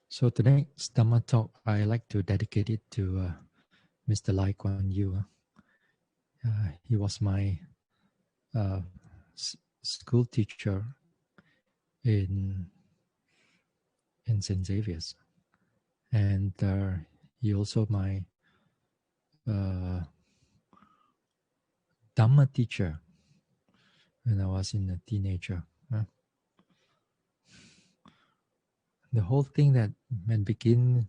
So tonight's Dhamma talk, I like to dedicate it to Mr. Lai Kuan Yew. He was my uh, school teacher in St. Xavier's, and he also my uh, Dhamma teacher when I was in a teenager. The whole thing that when begin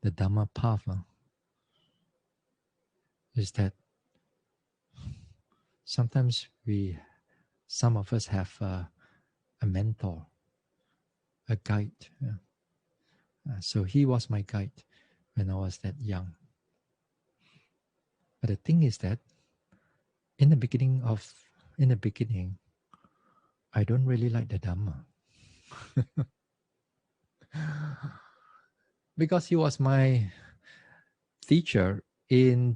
the Dhamma path is that sometimes some of us have a mentor, a guide. So he was my guide when I was that young. But the thing is that in the beginning, I don't really like the Dhamma. Because he was my teacher in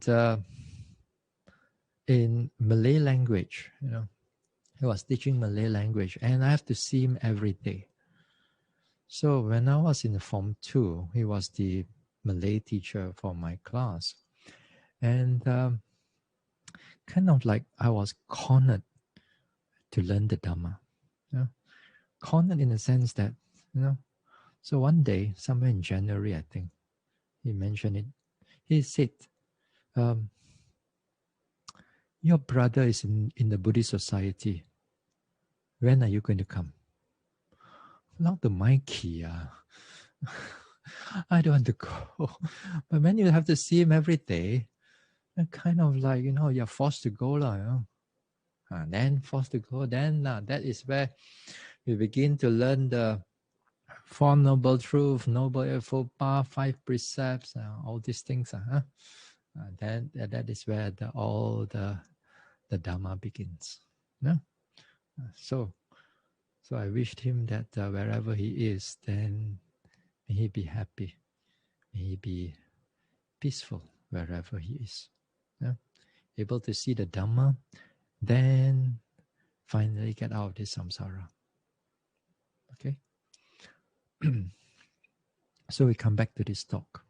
Malay language, He was teaching Malay language, and I have to see him every day. So when I was in Form 2, he was the Malay teacher for my class. And kind of like I was cornered to learn the Dhamma. Cornered in the sense that, so one day, somewhere in January, I think, he mentioned it. He said, your brother is in the Buddhist society. When are you going to come? Not the Mikey. I don't want to go. But when you have to see him every day, kind of like, you're forced to go. Then forced to go. Then that is where we begin to learn the Four Noble Truths, Noble Eightfold Path, 5 Precepts, all these things. Then that is where all the Dhamma begins. So I wished him that wherever he is, then may he be happy. May he be peaceful wherever he is. Able to see the Dhamma, then finally get out of this samsara. Okay? So we come back to this talk.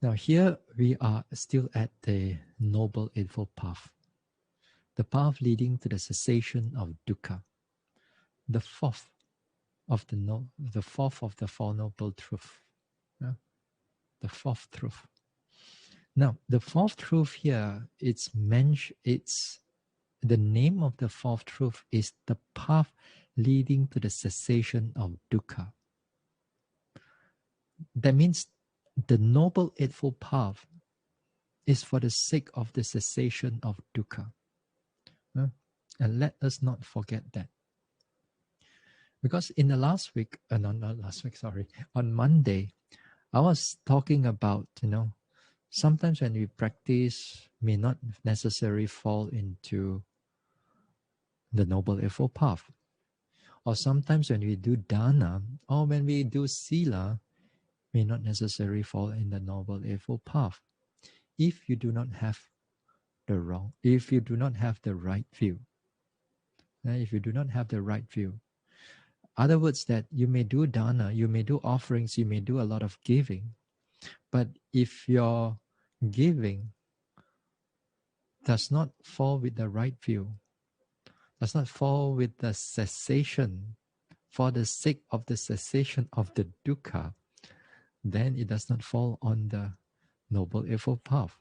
Now here we are still at the Noble Eightfold Path. The path leading to the cessation of dukkha. The fourth of the Four Noble Truths. The fourth truth. Now, the fourth truth here, it's the name of the fourth truth is the path leading to the cessation of dukkha. That means the Noble Eightfold Path is for the sake of the cessation of dukkha. And let us not forget that. Because in the last week, not last week, sorry, on Monday, I was talking about, sometimes when we practice, may not necessarily fall into the Noble Eightfold Path. Or sometimes when we do dana, or when we do sila, may not necessarily fall in the Noble Eightfold Path. If you do not have the right view. If you do not have the right view. Other words that you may do dana, you may do offerings, you may do a lot of giving. But if your giving does not fall with the right view, does not fall with the cessation, for the sake of the cessation of the dukkha, then it does not fall on the Noble Eightfold Path.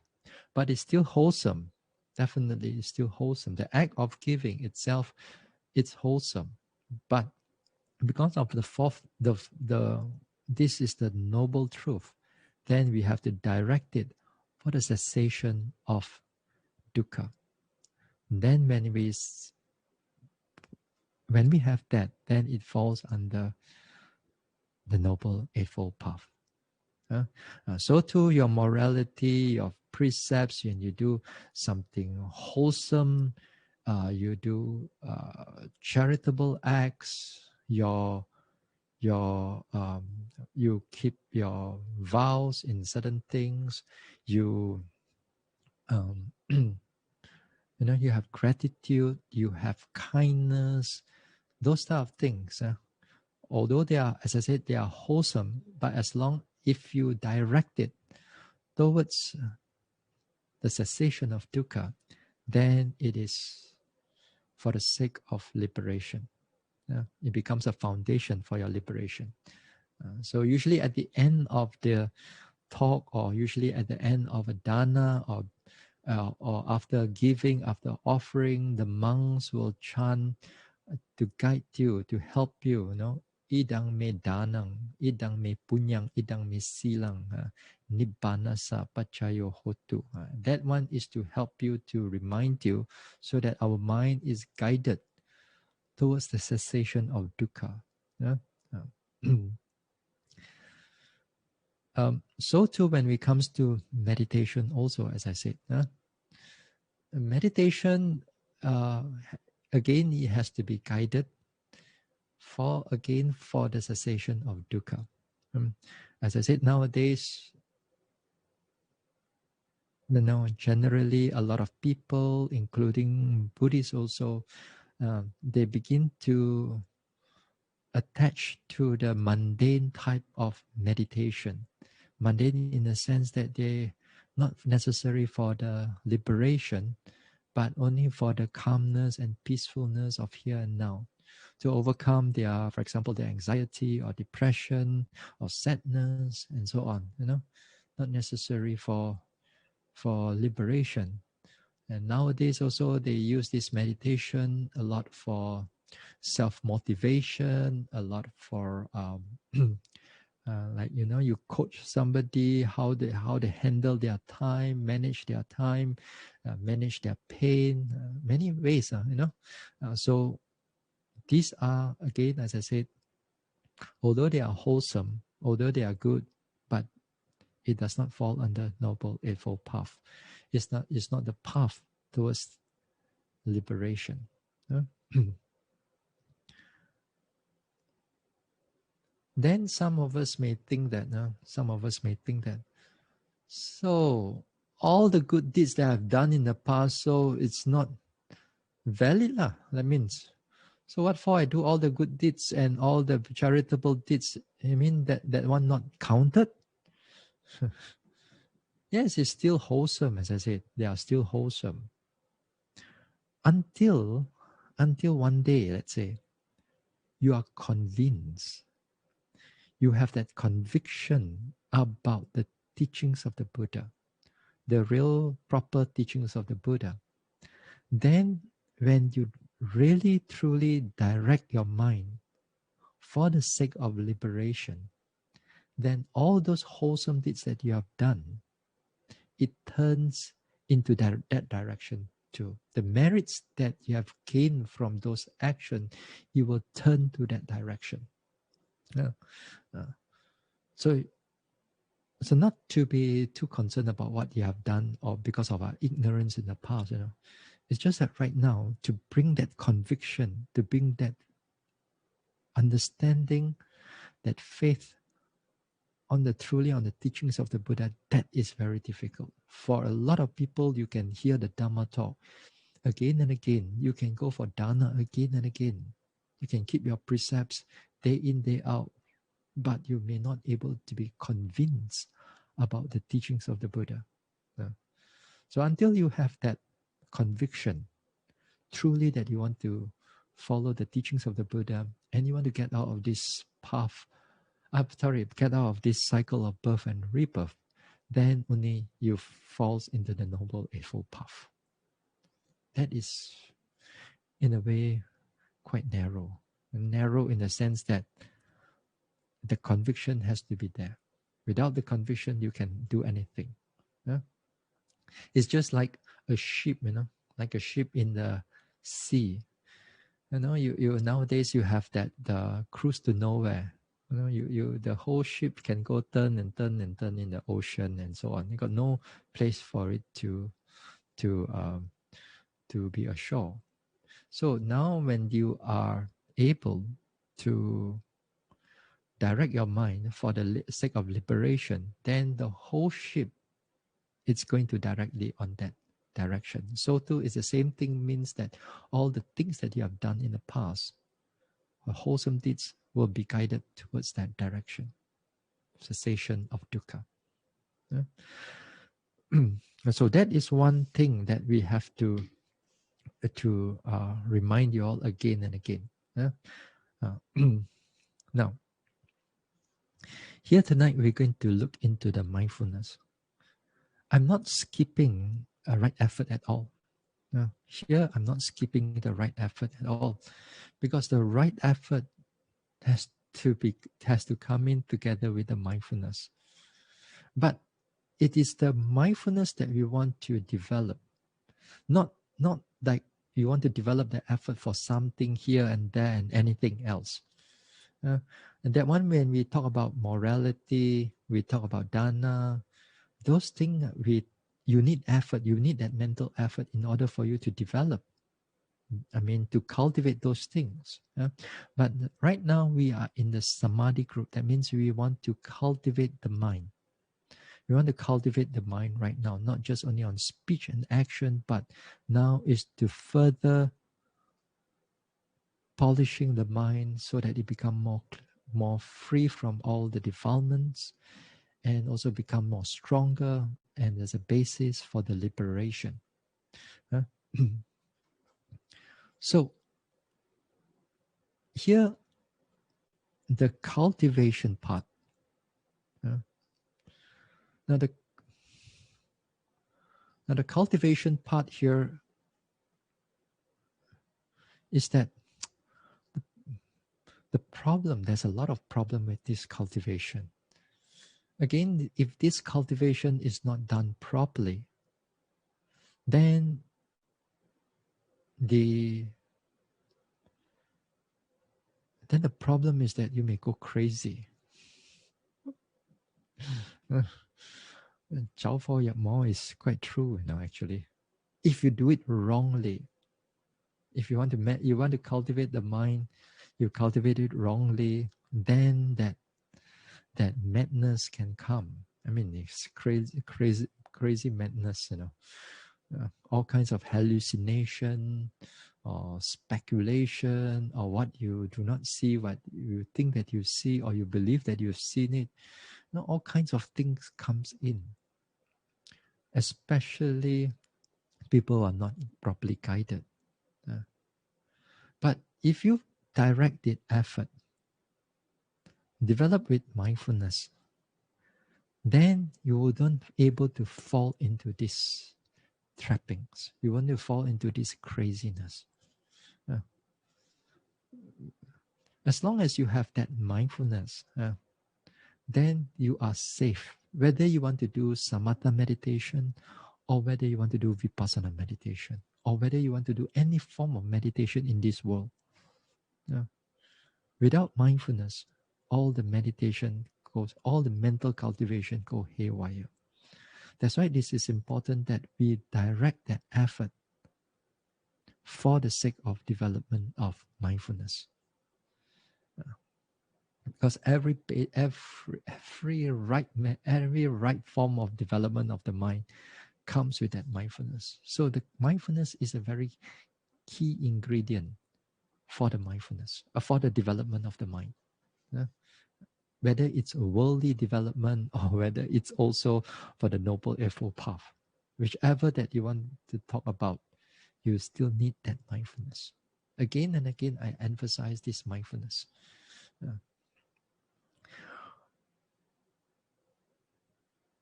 But it's still wholesome. Definitely it's still wholesome. The act of giving itself, it's wholesome. But because of the fourth, this is the noble truth, then we have to direct it for the cessation of dukkha. Then when we have that, then it falls under the Noble Eightfold Path. So too, your morality, your precepts, when you do something wholesome, you do charitable acts, you keep your vows in certain things, you you have gratitude, you have kindness, those type of things. although they are, as I said, they are wholesome, but as long if you direct it towards the cessation of dukkha, then it is for the sake of liberation. It becomes a foundation for your liberation. So usually at the end of the talk, or usually at the end of a dana, or after giving, after offering, the monks will chant to guide you, to help you, idang me danang, idang me punyang, idang me silang, nibbana sa pachayo hotu. That one is to help you, to remind you, so that our mind is guided towards the cessation of dukkha. So too when it comes to meditation also, as I said, meditation, again, it has to be guided for the cessation of dukkha. As I said, nowadays, generally a lot of people, including Buddhists also, they begin to attach to the mundane type of meditation. Mundane in the sense that they not necessary for the liberation, but only for the calmness and peacefulness of here and now, to overcome their, for example, their anxiety or depression or sadness and so on. Not necessary for liberation. And nowadays also they use this meditation a lot for self-motivation, a lot for like you coach somebody how they handle their time, manage their time, manage their pain, many ways. So these are, again, as I said, although they are wholesome, although they are good, but it does not fall under Noble Eightfold Path. It's not the path towards liberation. Then some of us may think that, so all the good deeds that I've done in the past, so it's not valid lah. That means, so what for I do all the good deeds and all the charitable deeds? I mean that one not counted? Yes, it's still wholesome, as I said. They are still wholesome. Until one day, let's say, you are convinced, you have that conviction about the teachings of the Buddha, the real proper teachings of the Buddha. Then when you really truly direct your mind for the sake of liberation, then all those wholesome deeds that you have done, it turns into that direction too. The merits that you have gained from those actions, you will turn to that direction. So not to be too concerned about what you have done or because of our ignorance in the past. It's just that right now, to bring that conviction, to bring that understanding, that faith truly on the teachings of the Buddha, that is very difficult. For a lot of people, you can hear the Dhamma talk again and again. You can go for dana again and again. You can keep your precepts day in, day out, but you may not able to be convinced about the teachings of the Buddha. So until you have that conviction, truly that you want to follow the teachings of the Buddha and you want to get out of this path, get out of this cycle of birth and rebirth, then only you falls into the Noble Eightfold Path. That is, in a way, quite narrow. Narrow in the sense that the conviction has to be there. Without the conviction, you can do anything. It's just like a ship, like a ship in the sea. You nowadays you have that the cruise to nowhere. You the whole ship can go turn and turn and turn in the ocean and so on. You got no place for it to be ashore. So now when you are able to direct your mind for the sake of liberation, then the whole ship, it's going to directly on that direction. So too is the same thing, means that all the things that you have done in the past, wholesome deeds, will be guided towards that direction. Cessation of dukkha. Yeah. So that is one thing that we have to remind you all again and again. Yeah. Now, here tonight we're going to look into the mindfulness. I'm not skipping a right effort at all. Here I'm not skipping the right effort at all, because the right effort has to come in together with the mindfulness. But it is the mindfulness that we want to develop, not like you want to develop the effort for something here and there and anything else. And that one, when we talk about morality, we talk about dana, those things you need effort, you need that mental effort in order for you to develop. I mean, to cultivate those things. But right now we are in the samadhi group. That means we want to cultivate the mind. We want to cultivate the mind right now, not just only on speech and action, but now is to further polishing the mind so that it become more free from all the defilements, and also become more stronger, and as a basis for the liberation. So here, the cultivation part. Now the cultivation part here is that the problem, there's a lot of problem with this cultivation. Again, if this cultivation is not done properly, then the problem is that you may go crazy. Chao Fo Yak Mo is quite true, actually. If you do it wrongly, if you want to cultivate the mind, you cultivate it wrongly, then that madness can come. I mean, it's crazy madness, all kinds of hallucination or speculation, or what you do not see, what you think that you see, or you believe that you've seen it. All kinds of things comes in, especially people are not properly guided. But if you direct the effort, develop with mindfulness, then you wouldn't able to fall into these trappings. You won't fall into this craziness. As long as you have that mindfulness, then you are safe. Whether you want to do samatha meditation, or whether you want to do vipassana meditation, or whether you want to do any form of meditation in this world. Without mindfulness, all the meditation goes, all the mental cultivation go haywire. That's why this is important that we direct that effort for the sake of development of mindfulness. Because every right form of development of the mind comes with that mindfulness. So the mindfulness is a very key ingredient for the mindfulness, for the development of the mind. Whether it's a worldly development or whether it's also for the Noble Eightfold Path. Whichever that you want to talk about, you still need that mindfulness. Again and again, I emphasize this mindfulness.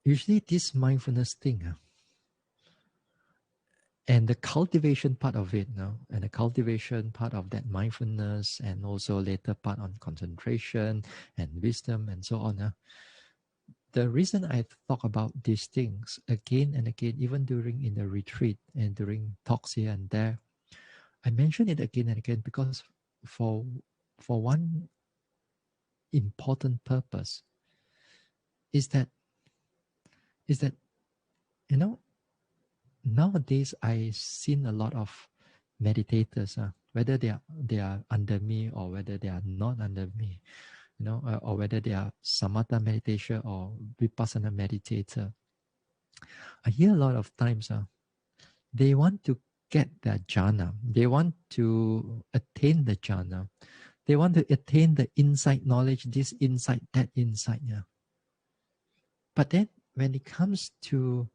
Usually this mindfulness thing, and the cultivation part of it, and the cultivation part of that mindfulness, and also later part on concentration and wisdom and so on. The reason I talk about these things again and again, even during in the retreat and during talks here and there, I mention it again and again because for one important purpose is that nowadays I've seen a lot of meditators, whether they are under me or whether they are not under me, or whether they are samatha meditation or vipassana meditator. I hear a lot of times they want to get the jhana, they want to attain the jhana, They want to attain the insight knowledge, this insight, that insight. Yeah. But then when it comes to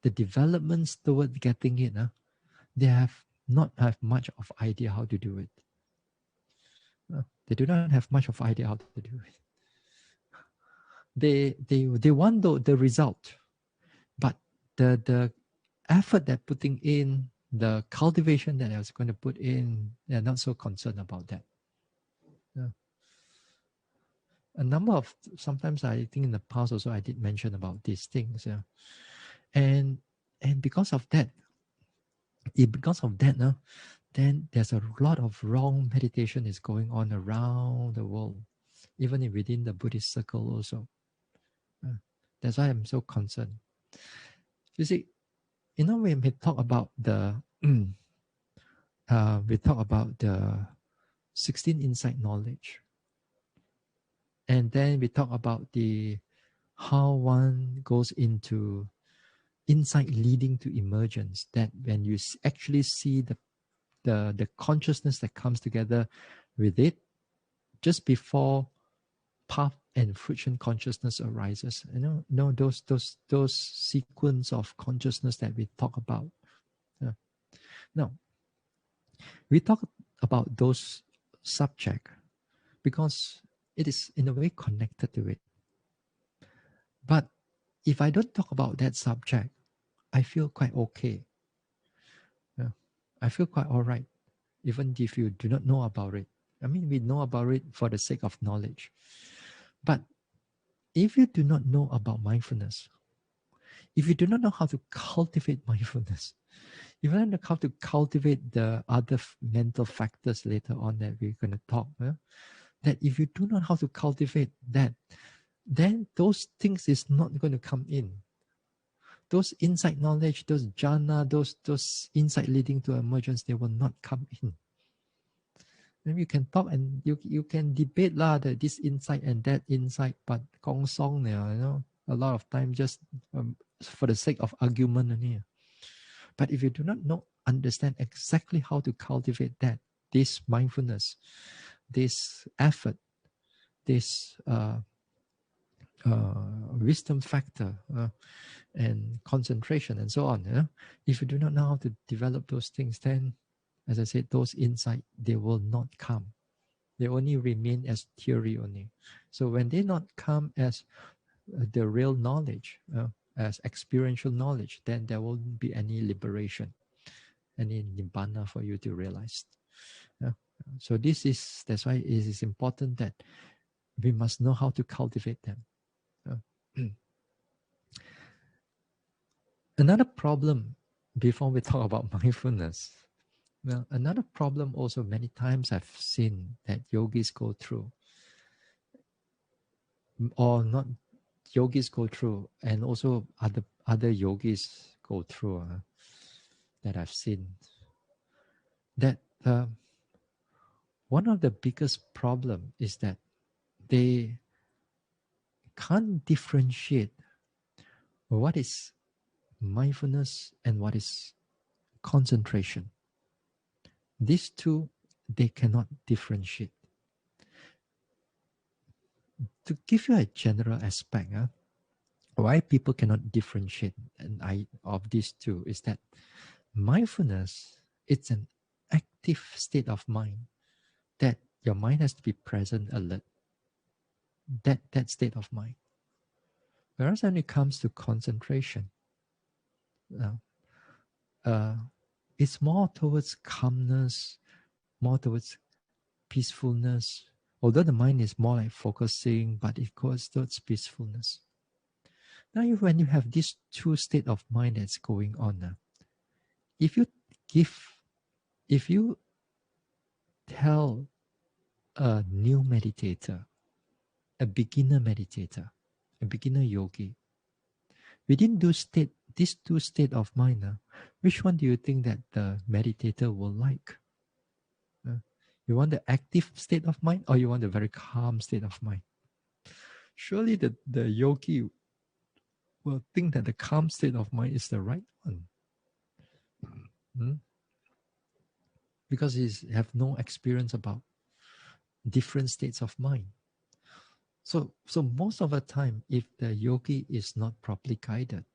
the developments toward getting it, they have not have much of idea how to do it. They do not have much of idea how to do it. They want the result, but the effort that putting in, the cultivation that I was going to put in, they're not so concerned about that. A number of sometimes I think in the past also I did mention about these things, and because of that, then there's a lot of wrong meditation is going on around the world, even within the Buddhist circle also. That's why I'm so concerned. You see, when we talk about the 16 insight knowledge, and then we talk about the how one goes into insight leading to emergence, that when you actually see the consciousness that comes together with it just before path and fruition consciousness arises, those sequence of consciousness that we talk about. Now we talk about those subject because it is in a way connected to it. But if I don't talk about that subject, I feel quite okay. I feel quite all right, even if you do not know about it. I mean, we know about it for the sake of knowledge. But if you do not know about mindfulness, if you do not know how to cultivate mindfulness, if you don't know how to cultivate the other mental factors later on that we're going to talk, that if you do not know how to cultivate that, then those things is not going to come in. Those insight knowledge, those jhana, those insight leading to emergence, they will not come in. Then you can talk and you can debate this insight and that insight, but gong song, a lot of time just for the sake of argument only. But if you do not understand exactly how to cultivate that, this mindfulness, this effort, this wisdom factor, and concentration and so on. If you do not know how to develop those things, then, as I said, those insights, they will not come. They only remain as theory only. So when they not come as the real knowledge, as experiential knowledge, then there won't be any liberation, any nibbana for you to realize. So that's why it is important that we must know how to cultivate them. Another problem, before we talk about mindfulness, another problem also many times I've seen that yogis go through, or not yogis go through, and also other yogis go through, that I've seen, that one of the biggest problem is that they can't differentiate what is mindfulness and what is concentration. These two, they cannot differentiate. To give you a general aspect, why people cannot differentiate of these two is that mindfulness, it's an active state of mind that your mind has to be present, alert. That state of mind. Whereas when it comes to concentration, it's more towards calmness, more towards peacefulness. Although the mind is more like focusing, but it goes towards peacefulness. Now, when you have these two state of mind that's going on, if you tell a new meditator, a beginner meditator, a beginner yogi, within these two state of mind, which one do you think that the meditator will like? You want the active state of mind, or you want the very calm state of mind? Surely the yogi will think that the calm state of mind is the right one. Because he have no experience about different states of mind. So most of the time, if the yogi is not properly guided,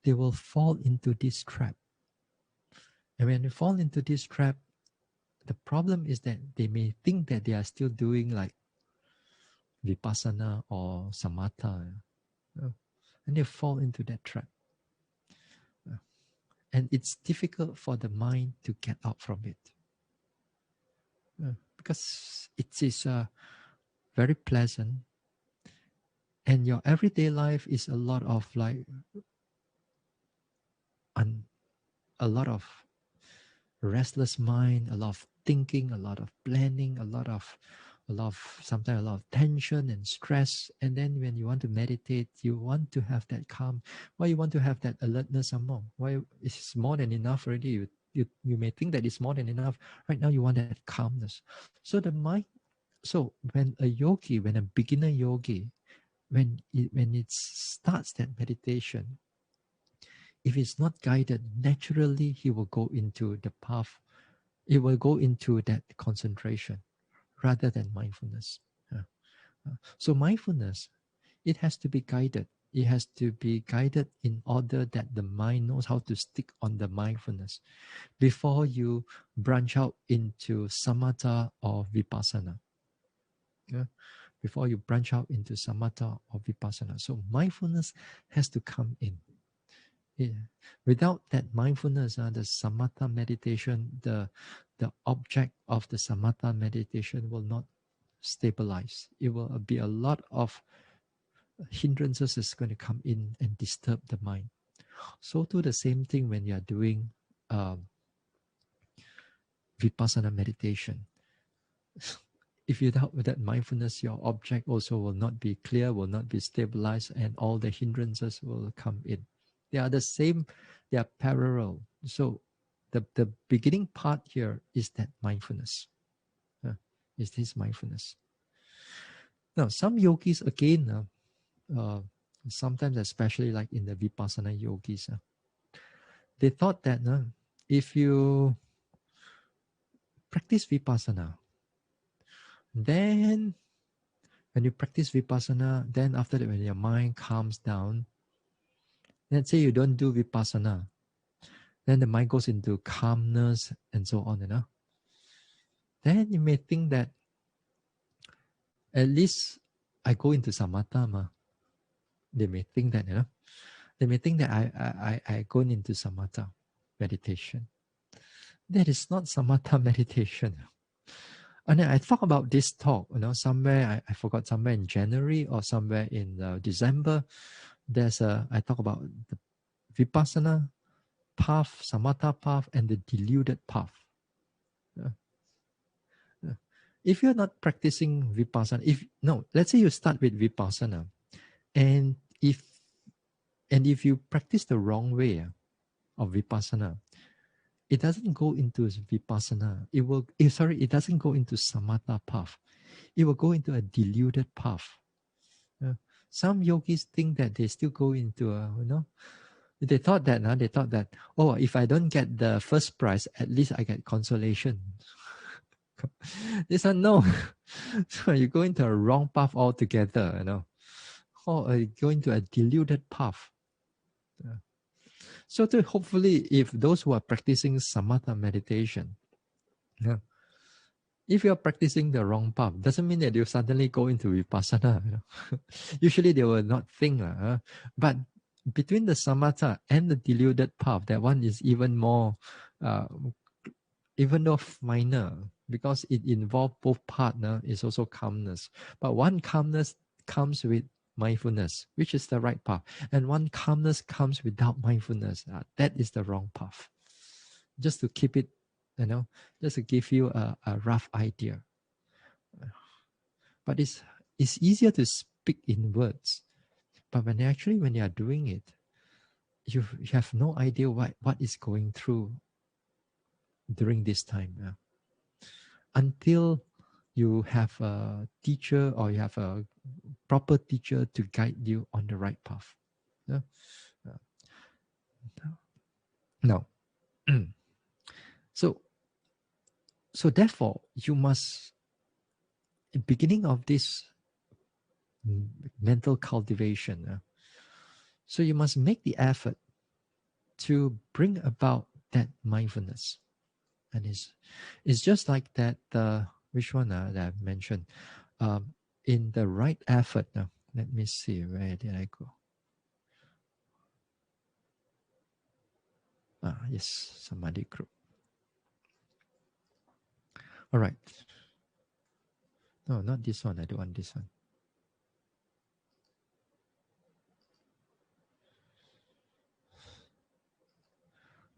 they will fall into this trap. And when they fall into this trap, the problem is that they may think that they are still doing like vipassana or samatha, and they fall into that trap. And it's difficult for the mind to get out from it. Because it is very pleasant, and your everyday life is a lot of like a lot of restless mind, a lot of thinking, a lot of planning, a lot of sometimes a lot of tension and stress. And then when you want to meditate, you want to have that calm. Why you want to have that alertness some more? Why it's more than enough already? You may think that it's more than enough. Right now you want that calmness. So the mind. So when a yogi, when a beginner yogi, when it starts that meditation, if it's not guided, naturally he will go into the path. It will go into that concentration rather than mindfulness. So mindfulness, it has to be guided. It has to be guided in order that the mind knows how to stick on the mindfulness before you branch out into samatha or vipassana. Yeah? Before you branch out into samatha or vipassana. So mindfulness has to come in. Yeah. Without that mindfulness, the samatha meditation, the object of the samatha meditation will not stabilize. It will be a lot of hindrances is going to come in and disturb the mind. So do the same thing when you are doing vipassana meditation. If you doubt that mindfulness, your object also will not be clear, will not be stabilized, and all the hindrances will come in. They are the same, they are parallel. So the beginning part here is that mindfulness. Is this mindfulness. Now, some yogis again, sometimes especially like in the vipassana yogis, they thought that if you practice vipassana, then when you practice vipassana, then after that when your mind calms down, let's say you don't do vipassana, then the mind goes into calmness and so on, then you may think that at least I go into samatha. They may think that, they may think that I go into samatha meditation. That is not samatha meditation. And then I talk about this talk, somewhere, I forgot, somewhere in January or somewhere in December, I talk about the vipassana path, samatha path, and the deluded path. If you're not practicing vipassana, let's say you start with vipassana, and if you practice the wrong way of vipassana, it doesn't go into vipassana. It doesn't go into samatha path. It will go into a deluded path. Some yogis think that they still go into they thought that, oh, if I don't get the first prize, at least I get consolation. This one, no. So you go into a wrong path altogether, or you go into a deluded path. So hopefully, if those who are practicing samatha meditation, if you are practicing the wrong path, doesn't mean that you suddenly go into vipassana. Usually they will not think. But between the samatha and the deluded path, that one is even more, even though minor, because it involves both partner, is also calmness. But one calmness comes with mindfulness, which is the right path. And one calmness comes without mindfulness. That is the wrong path. Just to keep it, just to give you a rough idea. But it's easier to speak in words. But when you are doing it, you have no idea what is going through during this time. Until you have a teacher or you have a proper teacher to guide you on the right path. Now, so therefore, you must beginning of this mental cultivation. So you must make the effort to bring about that mindfulness. And it's just like that, which one that I've mentioned? In the right effort. Now, let me see, where did I go? Yes, Samadhi group. All right. No, not this one. I don't want this one.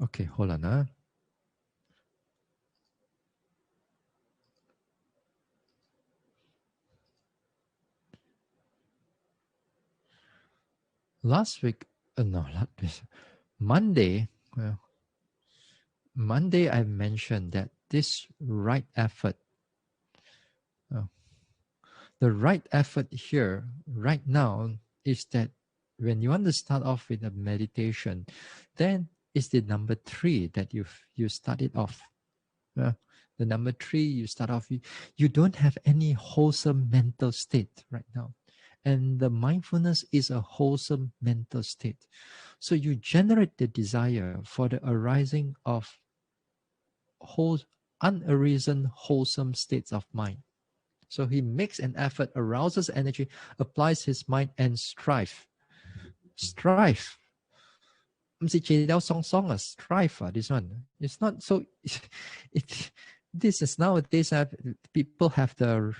Okay, hold on. Last week, no, not this. Monday, Monday I mentioned that this right effort, the right effort here, right now, is that when you want to start off with a meditation, then it's the number 3 that you started off. The number 3, you start off, you don't have any wholesome mental state right now. And the mindfulness is a wholesome mental state. So you generate the desire for the arising of unarisen, wholesome states of mind. So he makes an effort, arouses energy, applies his mind, and strive. Strive. Strive. This one. It's not so. This is nowadays. People have the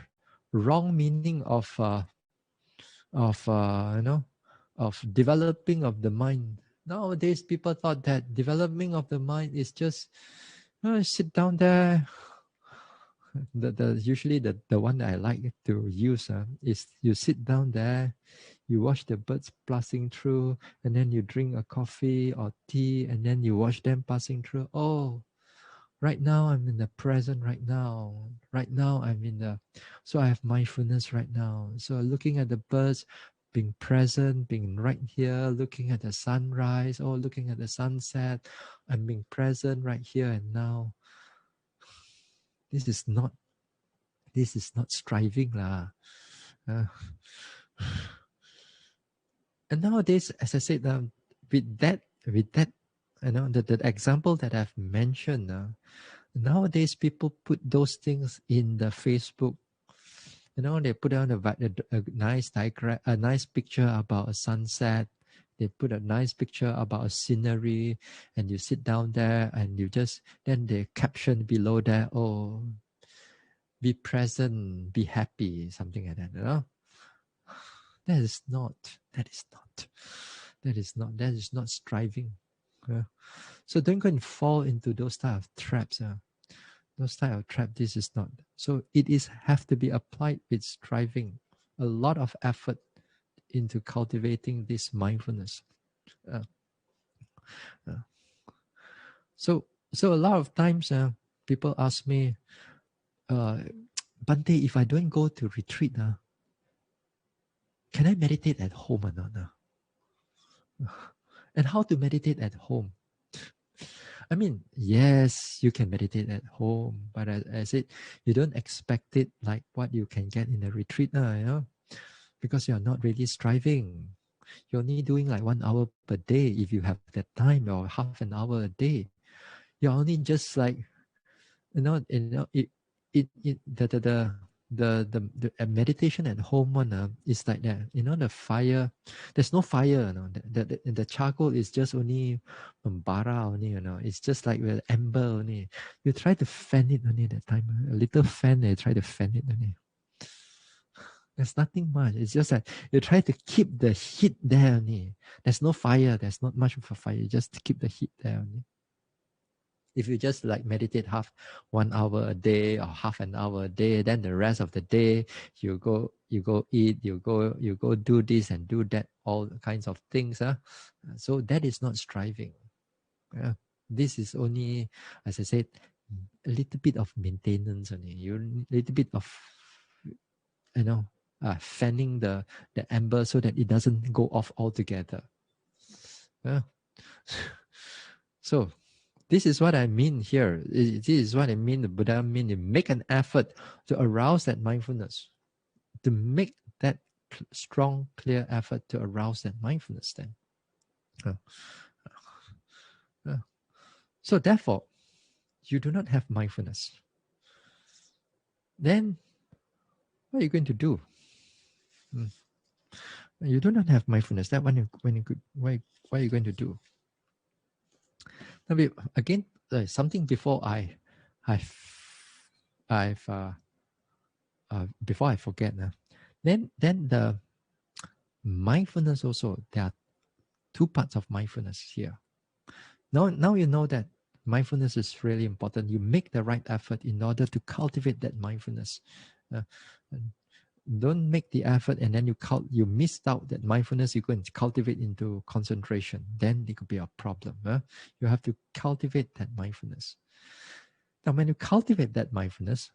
wrong meaning of of developing of the mind. Nowadays, people thought that developing of the mind is just sit down there. Usually the one that I like to use is you sit down there, you watch the birds passing through, and then you drink a coffee or tea, and then you watch them passing through. Oh, right now I'm in the present. Right now I'm in the. So I have mindfulness right now. So looking at the birds, being present, being right here, looking at the sunrise or looking at the sunset, I'm being present right here and now. This is not striving lah. And nowadays, as I said, with that, the example that I've mentioned, nowadays people put those things in the Facebook. They put down a nice diagram, a nice picture about a sunset. They put a nice picture about a scenery, and you sit down there, and you just then they caption below there, oh, be present, be happy, something like that. That is not striving. So don't go and fall into those type of traps. Those type of traps, this is not. So it is have to be applied with striving, a lot of effort into cultivating this mindfulness. So a lot of times people ask me, Bhante, if I don't go to retreat, can I meditate at home or not? And how to meditate at home? I mean, yes, you can meditate at home, but as I said, you don't expect it like what you can get in a retreat, because you're not really striving. You're only doing like 1 hour per day if you have that time, or half an hour a day. You're only just like, the meditation at home one is like that. The fire, there's no fire. The charcoal is just only bara only. It's just like the ember only. You try to fan it only that time. A little fan, they try to fan it only. There's nothing much. It's just that you try to keep the heat there only. There's no fire. There's not much of a fire. You just keep the heat there only. If you just like meditate 1 hour a day or half an hour a day, then the rest of the day you go eat, you go do this and do that, all kinds of things. So that is not striving. This is only, as I said, a little bit of maintenance only. You little bit of fanning the ember so that it doesn't go off altogether. So This is what I mean here. This is what I mean. The Buddha mean to make an effort to arouse that mindfulness, to make that strong, clear effort to arouse that mindfulness. Then, so therefore, you do not have mindfulness. Then, what are you going to do? You do not have mindfulness. That what are you going to do? Now, again, something before before I forget. Then the mindfulness also, there are two parts of mindfulness here. Now you know that mindfulness is really important. You make the right effort in order to cultivate that mindfulness. Don't make the effort and then you missed out that mindfulness. You go and cultivate into concentration. Then it could be a problem. You have to cultivate that mindfulness. Now, when you cultivate that mindfulness,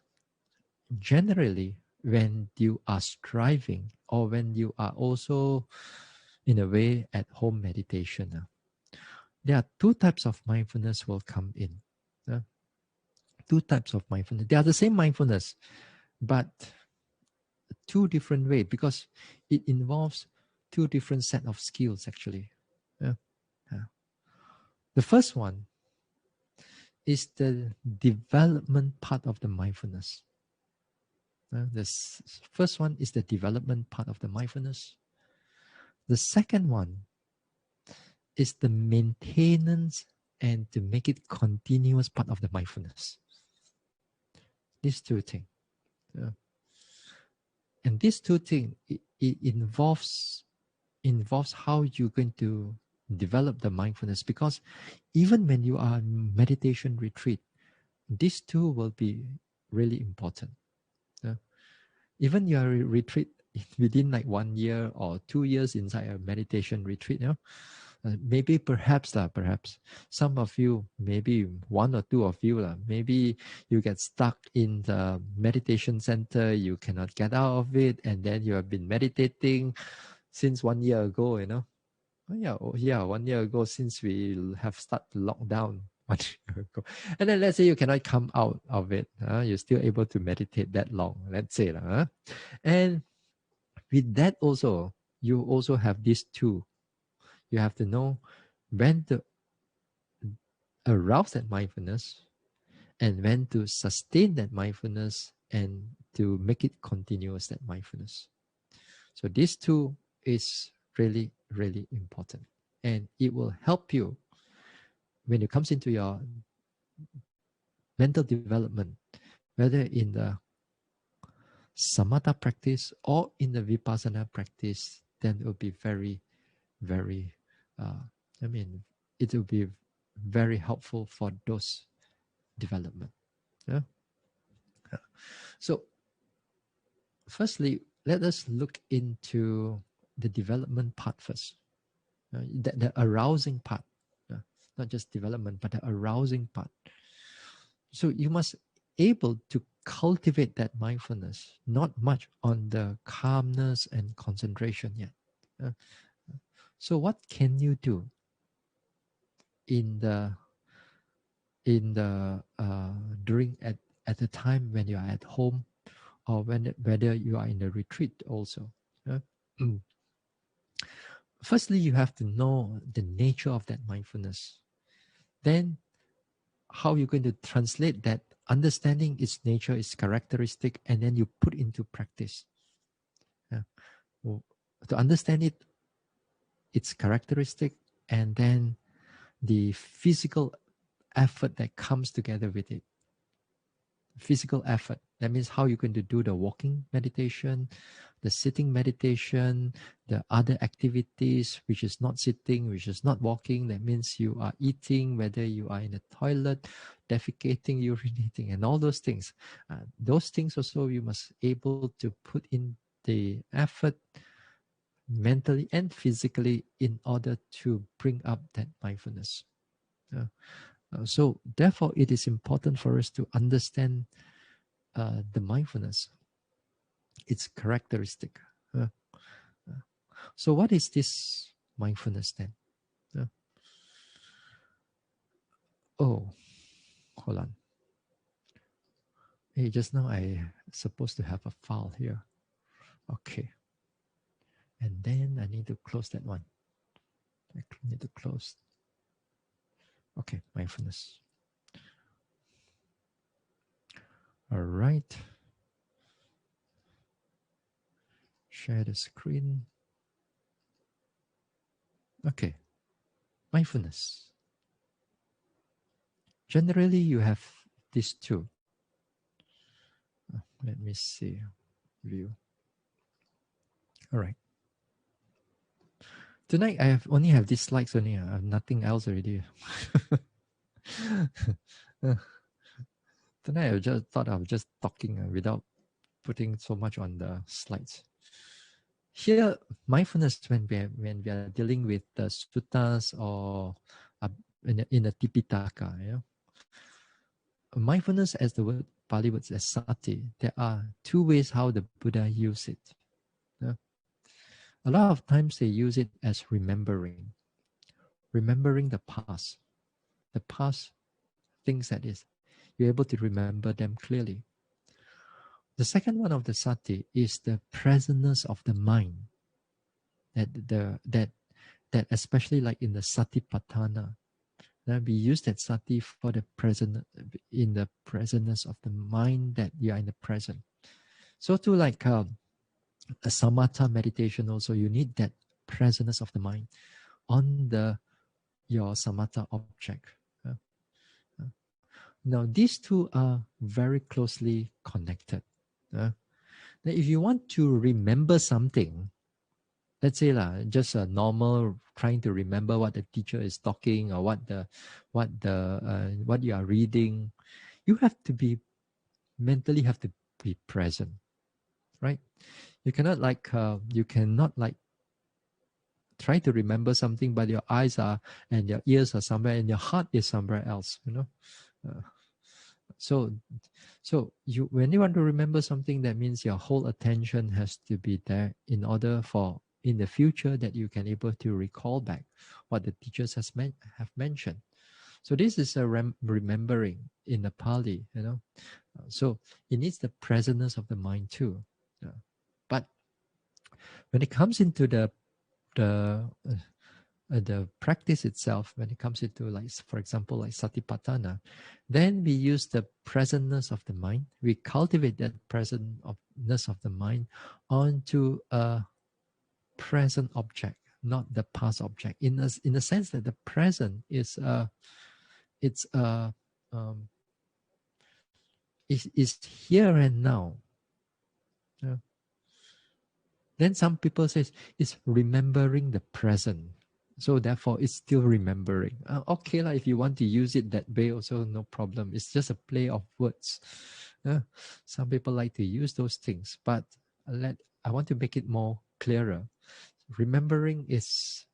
generally, when you are striving or when you are also, in a way, at home meditation, there are two types of mindfulness will come in. Two types of mindfulness. They are the same mindfulness, but two different ways because it involves two different set of skills actually. The first one is the development part of the mindfulness. The first one is the development part of the mindfulness. The second one is the maintenance and to make it continuous part of the mindfulness. These two things. And these two things, it involves how you're going to develop the mindfulness, because even when you are in meditation retreat, these two will be really important. Even you are retreat within like 1 year or 2 years inside a meditation retreat, maybe perhaps some of you, maybe one or two of you, maybe you get stuck in the meditation center, you cannot get out of it, and then you have been meditating since 1 year ago, 1 year ago, since we have started lockdown 1 year ago. And then let's say you cannot come out of it, you're still able to meditate that long, let's say. And with that also, you also have these two. You have to know when to arouse that mindfulness and when to sustain that mindfulness and to make it continuous, that mindfulness. So these two is really, really important. And it will help you when it comes into your mental development, whether in the samatha practice or in the vipassana practice, then it will be very, very, it will be very helpful for those development. So, firstly, let us look into the development part first. The arousing part, not just development, but the arousing part. So you must able to cultivate that mindfulness, not much on the calmness and concentration yet. So what can you do in the during at the time when you are at home, or whether you are in a retreat also? Firstly, you have to know the nature of that mindfulness. Then, how you're going to translate that, understanding its nature, its characteristic, and then you put into practice. To understand it, its characteristic, and then the physical effort that comes together with it. Physical effort. That means how you're going to do the walking meditation, the sitting meditation, the other activities, which is not sitting, which is not walking. That means you are eating, whether you are in the toilet, defecating, urinating, and all those things. Those things also you must able to put in the effort mentally and physically in order to bring up that mindfulness. So therefore, it is important for us to understand the mindfulness, its characteristic. So what is this mindfulness then? Oh, hold on. Hey, just now I supposed to have a file here. Okay. And then I need to close that one. I need to close. Okay, mindfulness. All right. Share the screen. Okay. Mindfulness. Generally, you have these two. Let me see. View. All right. Tonight I only have these slides only. I have nothing else already. Tonight I just thought I was just talking without putting so much on the slides. Here, mindfulness when we are dealing with the suttas or in the Tipitaka, mindfulness, as the word Pali word as sati, there are two ways how the Buddha used it. Yeah? A lot of times they use it as remembering the past things that is, you're able to remember them clearly. The second one of the sati is the presence of the mind. That especially like in the satipatthana, that we use that sati for the present, in the presence of the mind, that you are in the present. So to like a samatha meditation also, you need that presence of the mind on your samatha object. Now these two are very closely connected. Now if you want to remember something, let's say just a normal trying to remember what the teacher is talking or what you are reading, you have to be mentally have to be present, right? You cannot try to remember something, but your eyes are and your ears are somewhere and your heart is somewhere else. Uh, so you, when you want to remember something, that means your whole attention has to be there in order for in the future that you can able to recall back what the teachers have mentioned. So this is a remembering in the Pali, So it needs the presence of the mind too. But when it comes into the practice itself, when it comes into, like, for example, like satipatthana, then we use the presentness of the mind. We cultivate that presentness of the mind onto a present object, not the past object. In the sense that the present is um, is here and now. Yeah. Then some people says it's remembering the present. So therefore, it's still remembering. Okay, if you want to use it that way, also no problem. It's just a play of words. Some people like to use those things, but I want to make it more clearer. Remembering is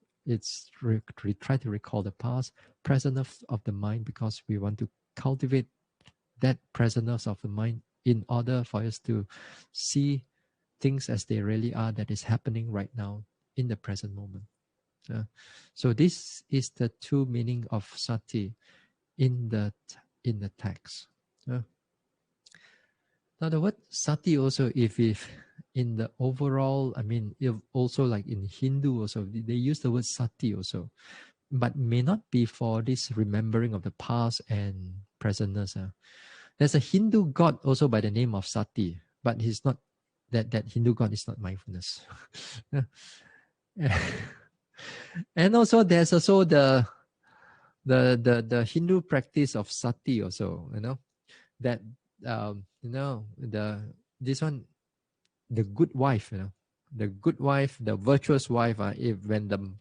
try to recall the past, present of the mind, because we want to cultivate that presence of the mind in order for us to see things as they really are, that is happening right now in the present moment. So this is the two meaning of sati in the text. Now the word sati also, if in the overall, I mean, if also like in Hindu also, they use the word sati also, but may not be for this remembering of the past and presentness. There's a Hindu god also by the name of Sati, but he's not, that Hindu god is not mindfulness. And also there's also the Hindu practice of sati also, that this one, the good wife, the good wife, the virtuous wife, if when the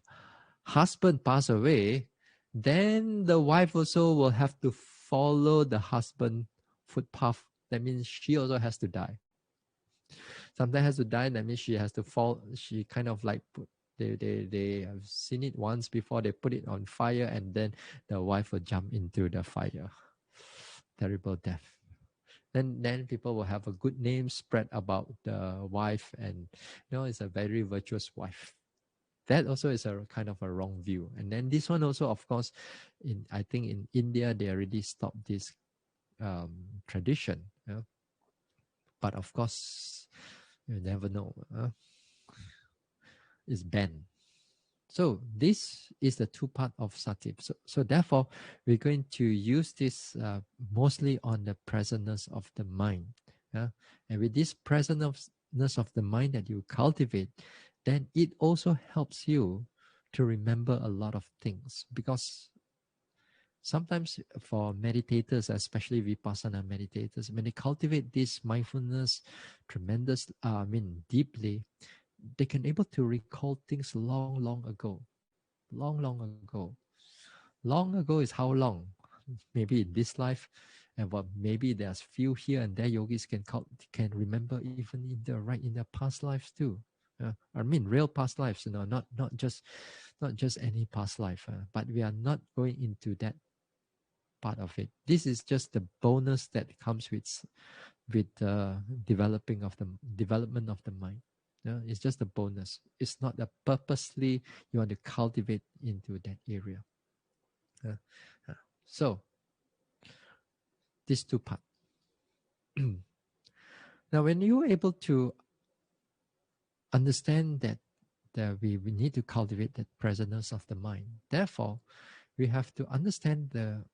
husband pass away, then the wife also will have to follow the husband footpath. That means she also has to die. Sometimes has to die. That means she has to fall. She kind of like they have seen it once before. They put it on fire, and then the wife will jump into the fire. Terrible death. Then people will have a good name spread about the wife, and it's a very virtuous wife. That also is a kind of a wrong view. And then this one also, of course, I think in India they already stopped this tradition. But of course, you never know. It's banned. So this is the two part of sati. So therefore, we're going to use this mostly on the presentness of the mind. And with this presentness of the mind that you cultivate, then it also helps you to remember a lot of things. Because sometimes for meditators, especially Vipassana meditators, when they cultivate this mindfulness deeply, they can able to recall things long, long ago. Long, long ago. Long ago is how long? Maybe in this life, and maybe there's few here and there yogis can remember even in their past lives too. Real past lives, not just any past life. But we are not going into that part of it. This is just the bonus that comes with development of the mind. It's just a bonus. It's not a purposely you want to cultivate into that area. So these two parts. Now, when you're able to understand that we need to cultivate that presence of the mind, therefore, we have to understand the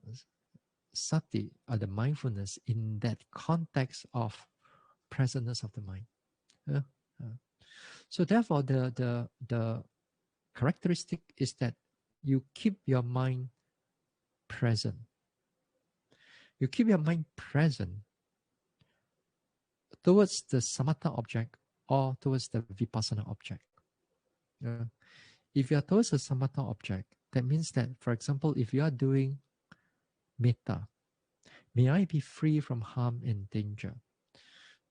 sati or the mindfulness in that context of presence of the mind. So therefore, the characteristic is that you keep your mind present. You keep your mind present towards the samatha object or towards the vipassana object. If you are towards the samatha object, that means that, for example, if you are doing metta, may I be free from harm and danger,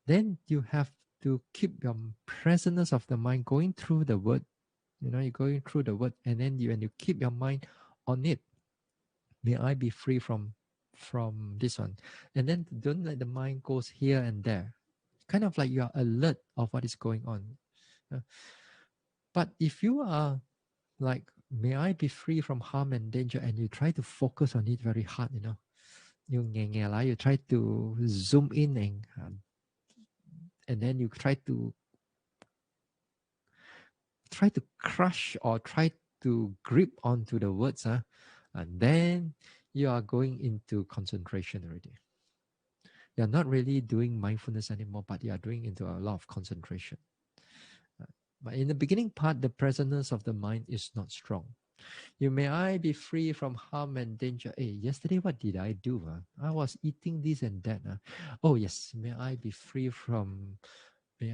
then you have to keep your presence of the mind going through the word. You're going through the word, and then when you keep your mind on it, may I be free from this one. And then don't let the mind goes here and there. Kind of like you are alert of what is going on. But if you are like, may I be free from harm and danger, and you try to focus on it very hard, you try to zoom in and then you try to crush or try to grip onto the words, and then you are going into concentration already. You're not really doing mindfulness anymore, but you are doing into a lot of concentration. But in the beginning part, the presence of the mind is not strong. May I be free from harm and danger. Hey, yesterday what did I do? I was eating this and that. Oh yes, may I be free from, may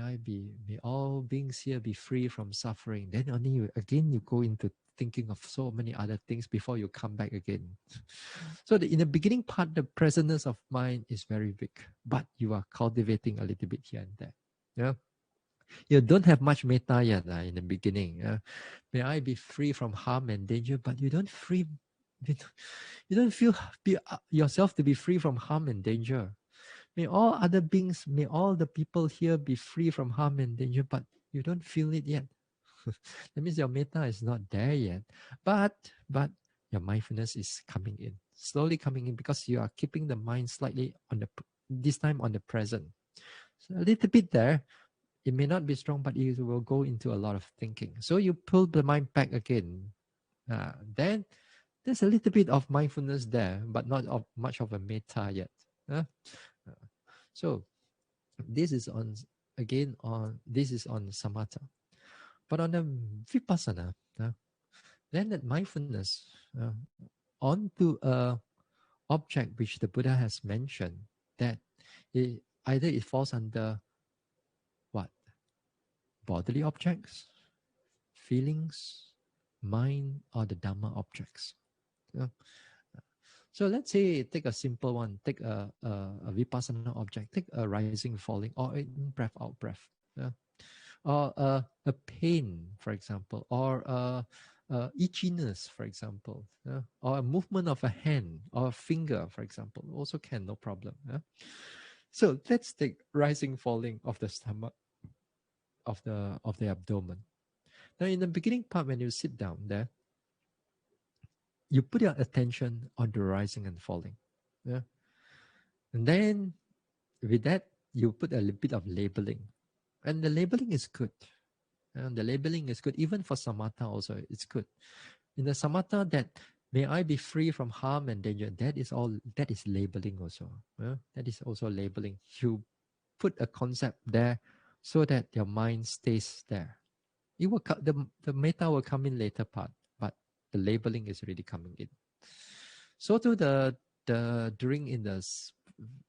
all beings here be free from suffering. Then only you go into thinking of so many other things before you come back again. So in the beginning part, the presence of mind is very big, but you are cultivating a little bit here and there. Yeah. You don't have much metta yet in the beginning. May I be free from harm and danger, but you don't feel yourself to be free from harm and danger. May all other beings, may all the people here be free from harm and danger, but you don't feel it yet. That means your metta is not there yet. But your mindfulness is coming in, slowly coming in, because you are keeping the mind slightly this time on the present. So a little bit there. It may not be strong, but it will go into a lot of thinking. So you pull the mind back again. Then there's a little bit of mindfulness there, but not much of a metta yet. So this is on samatha. But on the vipassana, then that mindfulness onto a object which the Buddha has mentioned, that either it falls under what? Bodily objects, feelings, mind, or the Dhamma objects. So let's say take a simple one, take a vipassana object, take a rising, falling, or in breath, out breath. Or a pain, for example, or itchiness, for example, or a movement of a hand or a finger, for example, also can, no problem. So let's take rising, falling of the stomach, of the abdomen. Now, in the beginning part, when you sit down there, you put your attention on the rising and falling. Yeah? And then with that, you put a little bit of labeling. And the labeling is good. And the labeling is good. Even for samatha also, it's good. In the samatha, that may I be free from harm and danger, that is labeling also. That is also labeling. You put a concept there so that your mind stays there. It will the metta will come in later part, but the labeling is really coming in. So to the during in the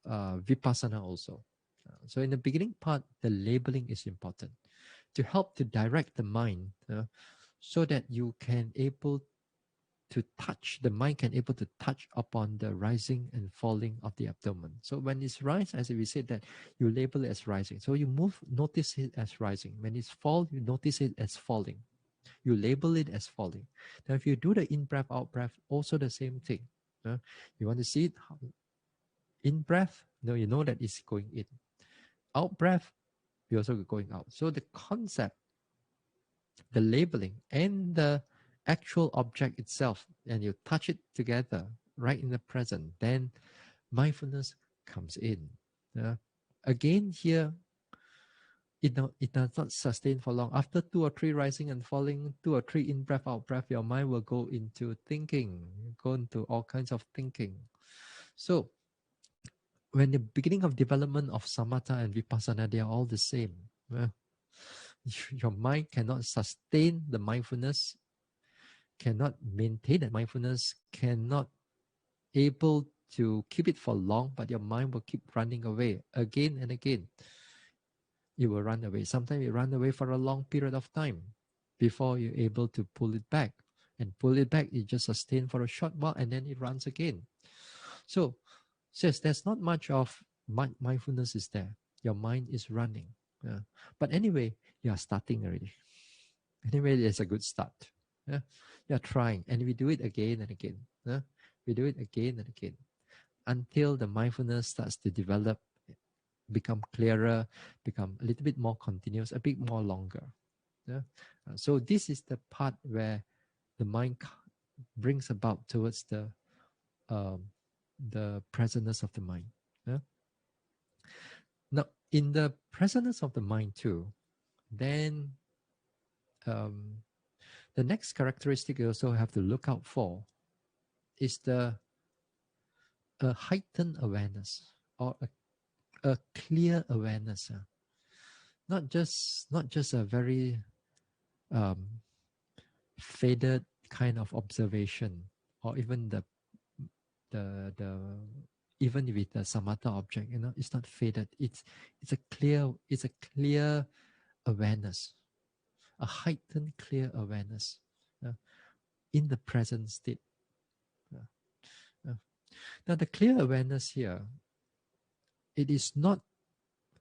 vipassana also. So in the beginning part, the labeling is important to help to direct the mind, so that you can able to touch, the mind can able to touch upon the rising and falling of the abdomen. So when it's rise, as we said, that you label it as rising. So you notice it as rising. When it's fall, you notice it as falling. You label it as falling. Now if you do the in-breath, out-breath, also the same thing. You want to see it, in-breath, you know that it's going in. Out-breath, you're also going out. So the concept, the labeling, and the actual object itself, and you touch it together right in the present, then mindfulness comes in. Again, here, it does not sustain for long. After 2 or 3 rising and falling, 2 or 3 in breath, out breath, your mind will go into thinking, go into all kinds of thinking. So, when the beginning of development of samatha and vipassana, they are all the same. Your mind cannot sustain the mindfulness, cannot maintain that mindfulness, cannot able to keep it for long, but your mind will keep running away again and again. You will run away. Sometimes you run away for a long period of time before you're able to pull it back. And pull it back, you just sustain for a short while and then it runs again. So, says there's not much of mindfulness is there. Your mind is running. But anyway, you are starting already. Anyway, it's a good start. You're trying. And we do it again and again. We do it again and again until the mindfulness starts to develop, become clearer, become a little bit more continuous, a bit more longer. So this is the part where the mind brings about towards the presence of the mind. Now, in the presence of the mind too, then the next characteristic you also have to look out for is the heightened awareness, or a clear awareness. Not just a very faded kind of observation, or even the even with the samatha object, it's not faded. It's a clear awareness, a heightened clear awareness in the present state. Now the clear awareness here, it is not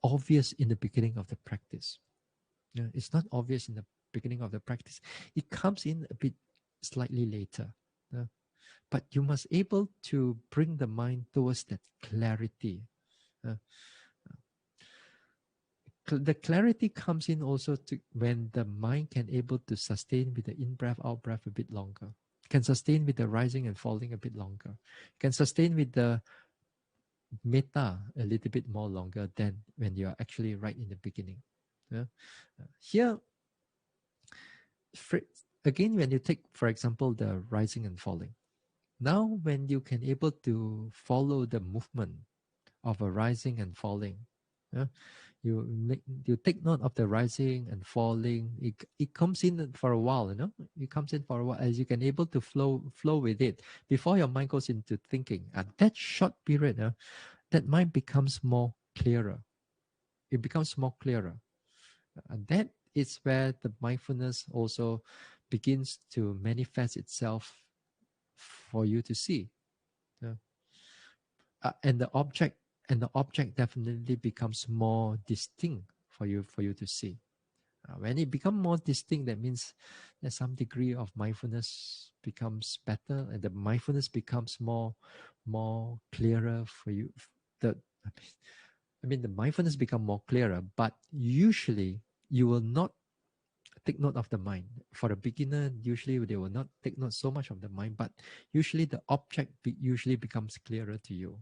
obvious in the beginning of the practice. It's not obvious in the beginning of the practice. It comes in a bit slightly later. But you must able to bring the mind towards that clarity. The clarity comes in also when the mind can able to sustain with the in-breath, out-breath a bit longer. Can sustain with the rising and falling a bit longer. Can sustain with the metta a little bit more longer than when you are actually right in the beginning. Here, again, when you take, for example, the rising and falling. Now, when you can able to follow the movement of a rising and falling, you take note of the rising and falling. It comes in for a while, It comes in for a while as you can able to flow with it before your mind goes into thinking. At that short period, that mind becomes more clearer. It becomes more clearer. And that is where the mindfulness also begins to manifest itself for you to see. And the object definitely becomes more distinct for you to see. When it becomes more distinct, that means that some degree of mindfulness becomes better, and the mindfulness becomes more clearer for you. The mindfulness become more clearer, but usually you will not take note of the mind. For a beginner, usually they will not take note so much of the mind, but usually the object usually becomes clearer to you.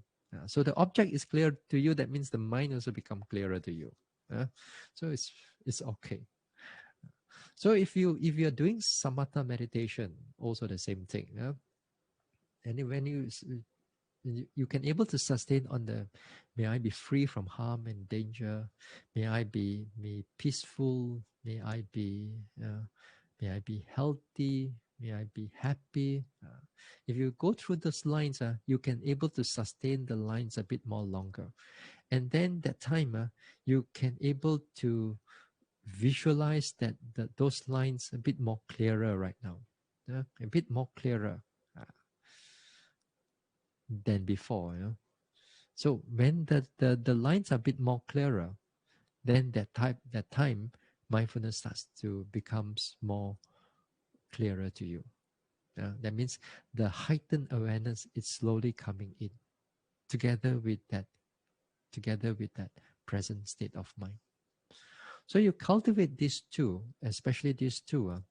So the object is clear to you, that means the mind also become clearer to you. So it's okay. So if you're doing samatha meditation, also the same thing. And when you can able to sustain on the, may I be free from harm and danger, may I be peaceful, may I be healthy, may I be happy. If you go through those lines, you can able to sustain the lines a bit more longer, and then that time you can able to visualize that those lines a bit more clearer right now, a bit more clearer than before. So when the lines are a bit more clearer, then that time mindfulness starts to becomes more clearer to you. That means the heightened awareness is slowly coming in together with that present state of mind. So you cultivate these two, especially these two.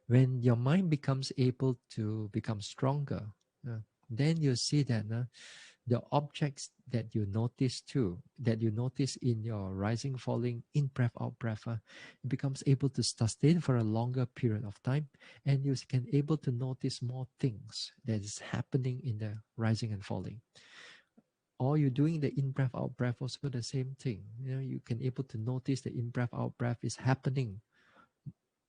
When your mind becomes able to become stronger, then you see that the objects that you notice too, that you notice in your rising, falling, in breath, out breath, it becomes able to sustain for a longer period of time, and you can able to notice more things that is happening in the rising and falling. Or you're doing the in breath, out breath, also the same thing. You can able to notice the in breath, out breath is happening.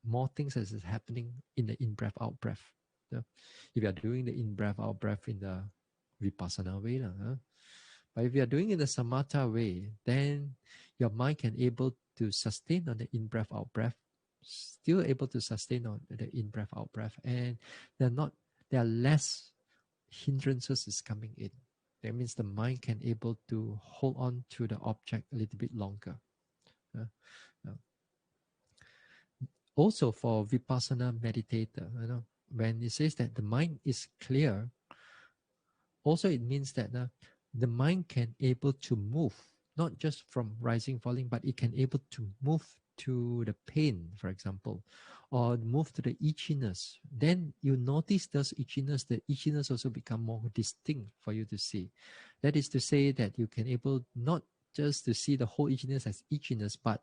More things as is happening in the in breath, out breath. If you are doing the in breath, out breath in the vipassana way, but if you are doing it in the samatha way, then your mind can able to sustain on the in breath, out breath, still able to sustain on the in breath, out breath, and there are less hindrances is coming in. That means the mind can able to hold on to the object a little bit longer. Also for vipassana meditator, when it says that the mind is clear, also it means that the mind can able to move, not just from rising, falling, but it can able to move to the pain, for example, or move to the itchiness. Then you notice those itchiness, the itchiness also become more distinct for you to see. That is to say that you can able not just to see the whole itchiness as itchiness, but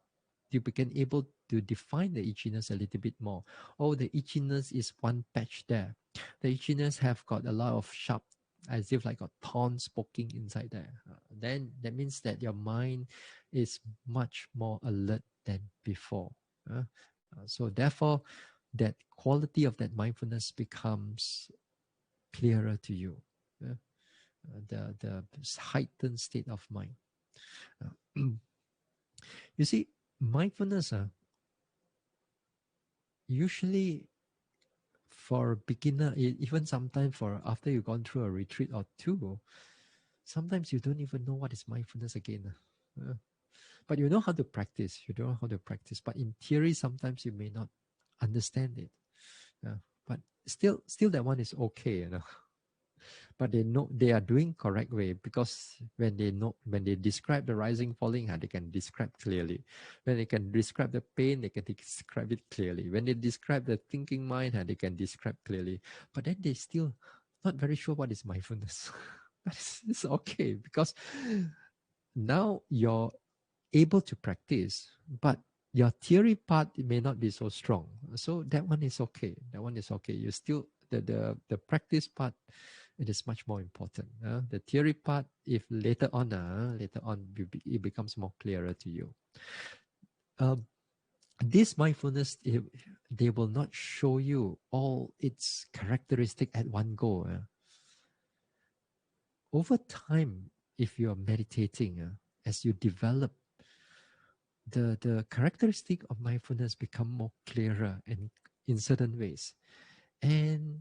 you become able to define the itchiness a little bit more. Oh, the itchiness is one patch there. The itchiness have got a lot of sharp, as if like a thorns poking inside there. Then that means that your mind is much more alert than before. So therefore, that quality of that mindfulness becomes clearer to you. The heightened state of mind. You see, mindfulness usually for a beginner, even sometimes for after you've gone through a retreat or two, sometimes you don't even know what is mindfulness again. But you know how to practice. You don't know how to practice. But in theory, sometimes you may not understand it. But still that one is okay. But they know they are doing correct way, because when they describe the rising, falling, they can describe clearly. When they can describe the pain, they can describe it clearly. When they describe the thinking mind, they can describe clearly. But then they still not very sure what is mindfulness. But it's okay, because now you're able to practice, but your theory part may not be so strong. So that one is okay. You still the practice part, it is much more important. The theory part, if later on it becomes more clearer to you. This mindfulness, they will not show you all its characteristic at one go. Over time, if you are meditating, as you develop, the characteristic of mindfulness become more clearer and in certain ways, and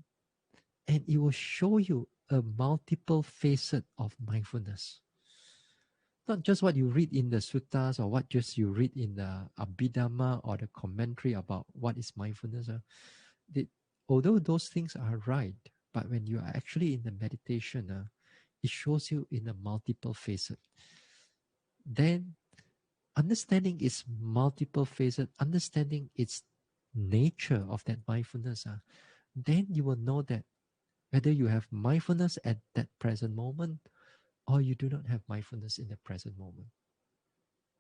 it will show you a multiple facet of mindfulness. Not just what you read in the suttas or what just you read in the Abhidhamma or the commentary about what is mindfulness. Although those things are right, but when you are actually in the meditation, it shows you in a multiple facet. Then understanding its multiple phases, understanding its nature of that mindfulness, then you will know that whether you have mindfulness at that present moment or you do not have mindfulness in the present moment.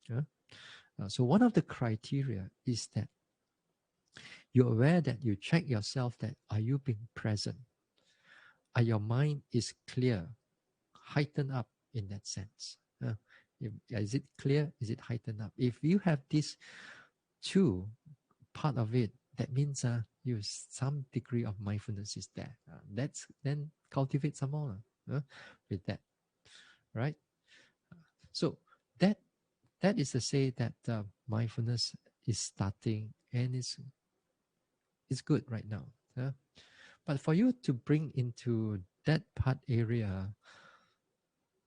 Yeah? So one of the criteria is that you're aware that you check yourself that are you being present? Are your mind is clear, heightened up in that sense? Is it clear? Is it heightened up? If you have this two part of it, that means you some degree of mindfulness is there. That's then cultivate some more with that, right? So that is to say that mindfulness is starting and it's good right now. But for you to bring into that part area,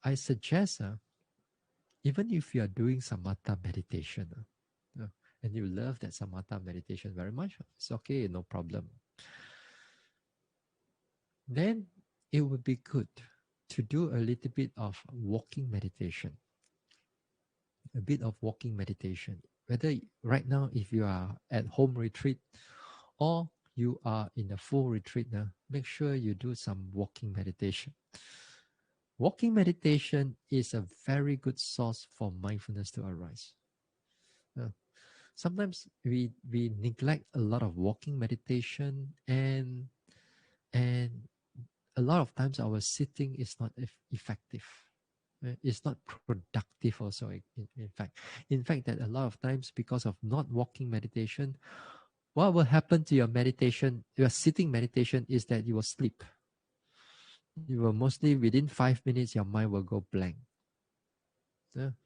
I suggest even if you are doing samatha meditation and you love that samatha meditation very much, it's okay, no problem. Then it would be good to do a little bit of walking meditation. A bit of walking meditation. Whether right now, if you are at home retreat or you are in a full retreat now, make sure you do some walking meditation. Walking meditation is a very good source for mindfulness to arise. Sometimes we neglect a lot of walking meditation and a lot of times our sitting is not effective. It's not productive also in fact that a lot of times because of not walking meditation, what will happen to your meditation, your sitting meditation, is that you will sleep. You will mostly within 5 minutes your mind will go blank.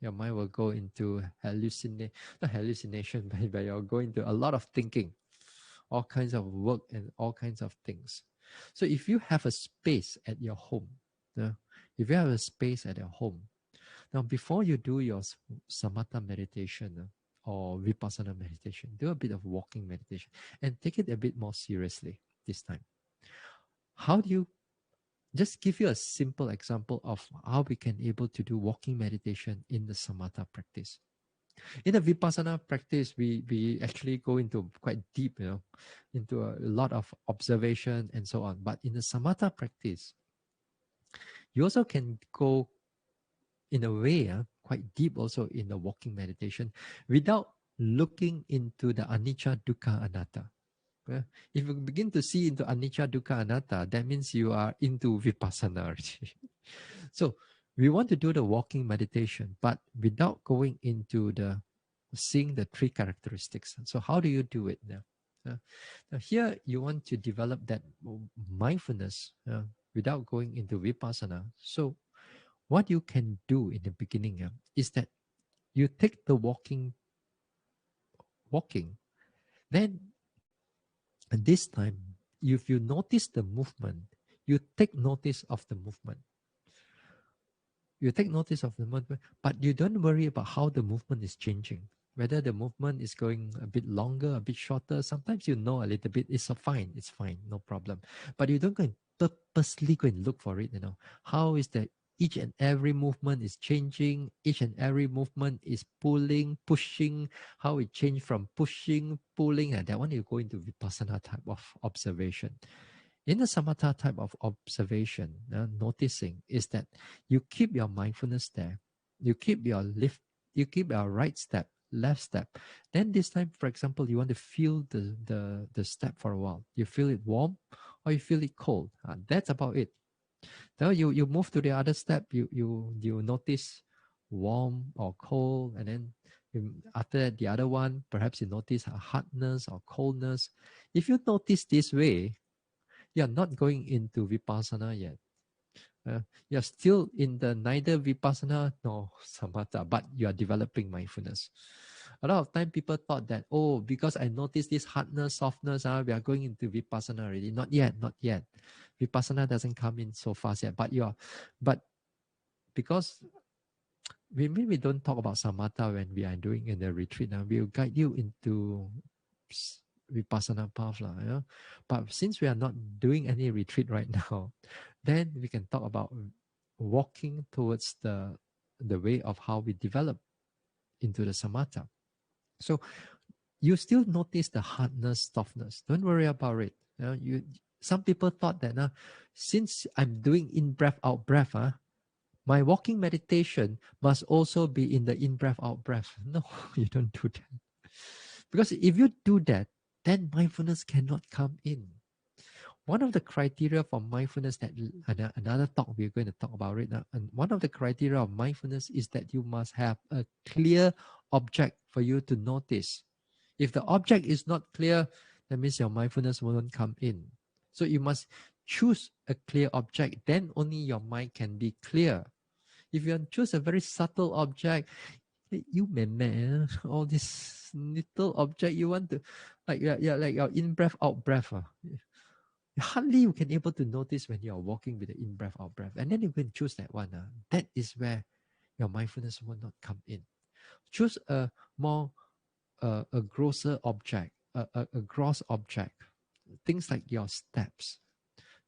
Your mind will go into not hallucination, but you'll go into a lot of thinking, all kinds of work and all kinds of things. So if you have a space at your home, if you have a space at your home, now before you do your samatha meditation or vipassana meditation, do a bit of walking meditation and take it a bit more seriously this time. How do you just give you a simple example of how we can able to do walking meditation in the samatha practice. In the vipassana practice, we actually go into quite deep, into a lot of observation and so on. But in the samatha practice, you also can go in a way quite deep also in the walking meditation without looking into the anicca, dukkha, anatta. If you begin to see into anicca, dukkha, anatta, that means you are into vipassana already. So we want to do the walking meditation, but without going into the seeing the three characteristics. So how do you do it now? Now here you want to develop that mindfulness without going into vipassana. So what you can do in the beginning is that you take the walking, then this time, if you notice the movement, you take notice of the movement. You take notice of the movement, but you don't worry about how the movement is changing. Whether the movement is going a bit longer, a bit shorter. Sometimes you know a little bit. It's fine, no problem. But you don't go and purposely go and look for it. How is the each and every movement is changing. Each and every movement is pulling, pushing. How it changed from pushing, pulling, and that one you go into vipassana type of observation. In the samatha type of observation, noticing is that you keep your mindfulness there. You keep your right step, left step. Then this time, for example, you want to feel the step for a while. You feel it warm or you feel it cold. That's about it. Now you move to the other step. You notice warm or cold, and then after the other one, perhaps you notice a hardness or coldness. If you notice this way, you're not going into vipassana yet. You're still in the neither vipassana nor samatha, but you are developing mindfulness. A lot of time people thought that, because I noticed this hardness, softness, we are going into vipassana already. Not yet. Vipassana doesn't come in so fast yet. But because we don't talk about samatha when we are doing in the retreat. We'll guide you into vipassana path. But since we are not doing any retreat right now, then we can talk about walking towards the way of how we develop into the samatha. So you still notice the hardness, softness. Don't worry about it. Some people thought that since I'm doing in breath, out breath, my walking meditation must also be in the in breath, out breath. No, you don't do that. Because if you do that, then mindfulness cannot come in. One of the criteria for mindfulness, that another talk we're going to talk about it now, and one of the criteria of mindfulness is that you must have a clear object for you to notice. If the object is not clear, that means your mindfulness won't come in. So you must choose a clear object, then only your mind can be clear. If you choose a very subtle object, you man, all this little object you want to, like your in breath, out breath. Hardly you can able to notice when you are walking with the in breath, out breath, and then you can choose that one. That is where your mindfulness will not come in. Choose a more a grosser object, a gross object, things like your steps,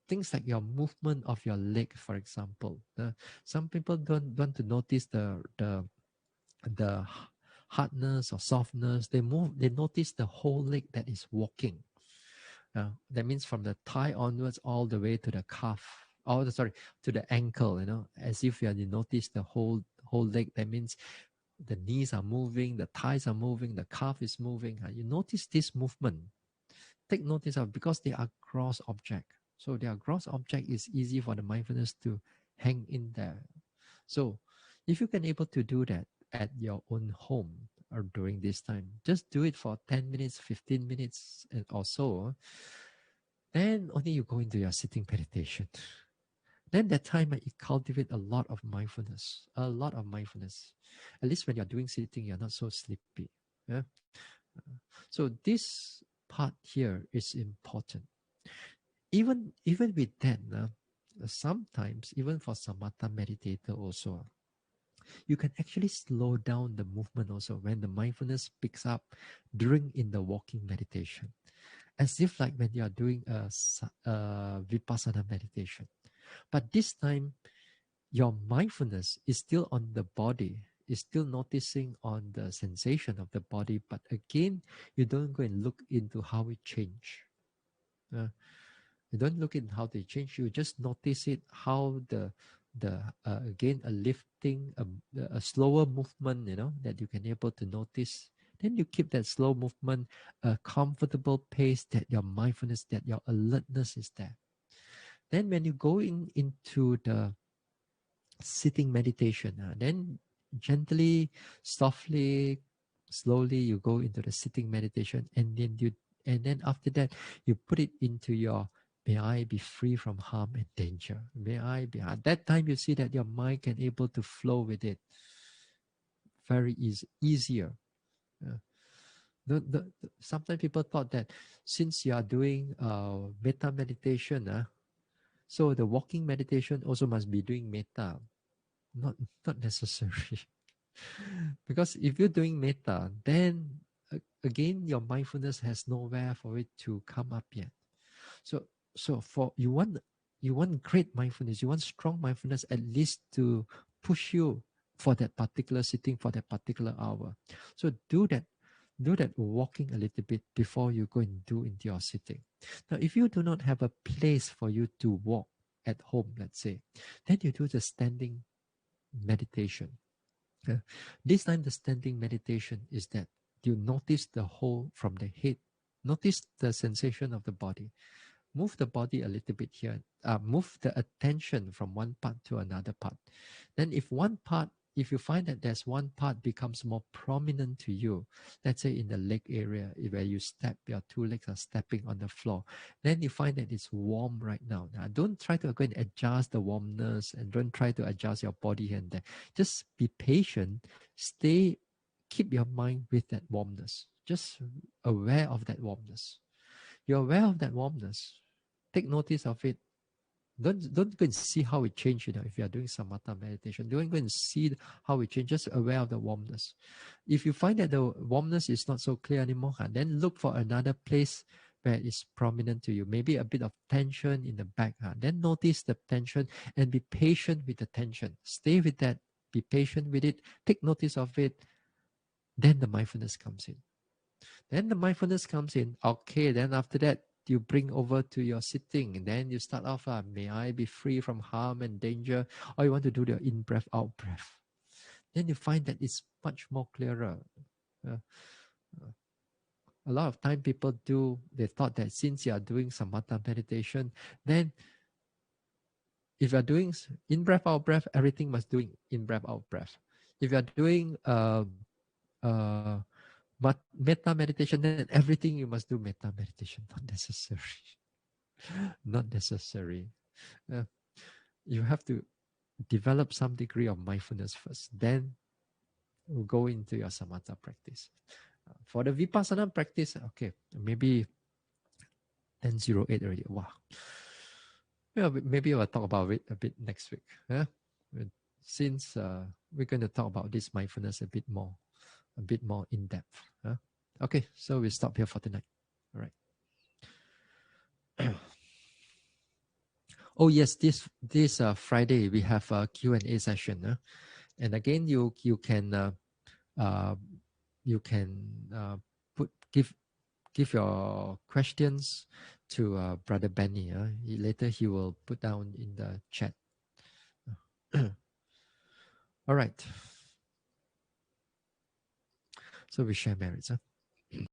things like your movement of your leg, for example. Some people don't want to notice the hardness or softness. They notice the whole leg that is walking. That means from the thigh onwards all the way to the calf, to the ankle, as if you notice the whole leg. That means the knees are moving, the thighs are moving, the calf is moving. You notice this movement. Take notice of, because they are gross object. So their gross object is easy for the mindfulness to hang in there. So if you can able to do that at your own home or during this time, just do it for 10 minutes, 15 minutes or so. Then only you go into your sitting meditation. Then that time you cultivate a lot of mindfulness. A lot of mindfulness. At least when you're doing sitting, you're not so sleepy. Yeah? So this part here is important. Even with that, sometimes, even for samatha meditator also, you can actually slow down the movement also when the mindfulness picks up during in the walking meditation. As if like when you are doing a vipassana meditation. But this time, your mindfulness is still on the body, is still noticing on the sensation of the body. But again, you don't go and look into how it change. You don't look at how they change. You just notice it, how the again a lifting, a slower movement, that you can able to notice. Then you keep that slow movement, a comfortable pace, that your mindfulness, that your alertness is there. Then when you go into the sitting meditation, then gently, softly, slowly you go into the sitting meditation, and then after that you put it into your, may I be free from harm and danger. May I be. At that time you see that your mind can able to flow with it. Very easier. Sometimes people thought that since you are doing metta meditation, so the walking meditation also must be doing metta. Not necessary. Because if you're doing metta, then again your mindfulness has nowhere for it to come up yet. So for you want great mindfulness, you want strong mindfulness, at least to push you for that particular sitting, for that particular hour. So do that walking a little bit before you go and do into your sitting. Now, if you do not have a place for you to walk at home, let's say, then you do the standing meditation. This time the standing meditation is that you notice the whole from the head. Notice the sensation of the body. Move the body a little bit here. Move the attention from one part to another part. Then if you find that there's one part becomes more prominent to you, let's say in the leg area where you step, your two legs are stepping on the floor, then you find that it's warm right now. Now, don't try to go and adjust the warmness, and don't try to adjust your body here and there. Just be patient. Keep your mind with that warmness. Just aware of that warmness. You're aware of that warmness. Take notice of it. Don't go and see how it changes. If you are doing samatha meditation, don't go and see how it changes. Just aware of the warmness. If you find that the warmness is not so clear anymore, then look for another place where it's prominent to you. Maybe a bit of tension in the back. Then notice the tension and be patient with the tension. Stay with that. Be patient with it. Take notice of it. Then the mindfulness comes in. Then the mindfulness comes in. Okay, then after that, you bring over to your sitting. And then you start off, may I be free from harm and danger. Or you want to do the in-breath, out-breath. Then you find that it's much more clearer. Uh, a lot of time people they thought that since you are doing samatha meditation, then if you are doing in-breath, out-breath, everything must do in-breath, out-breath. If you are doing uh, metta meditation, then everything you must do metta meditation. Not necessary. Not necessary. Uh, you have to develop some degree of mindfulness first. Then we'll go into your samatha practice. For the vipassana practice, okay, maybe 10:08 already. Wow. Yeah, maybe I'll talk about it a bit next week. Yeah? Since we're going to talk about this mindfulness a bit more in depth. Huh? Okay, so we stop here for tonight. All right. Oh yes, this Friday we have a Q&A session. And again, you can uh, put give your questions to Brother Benny. Later he will put down in the chat. All right. So we share merits.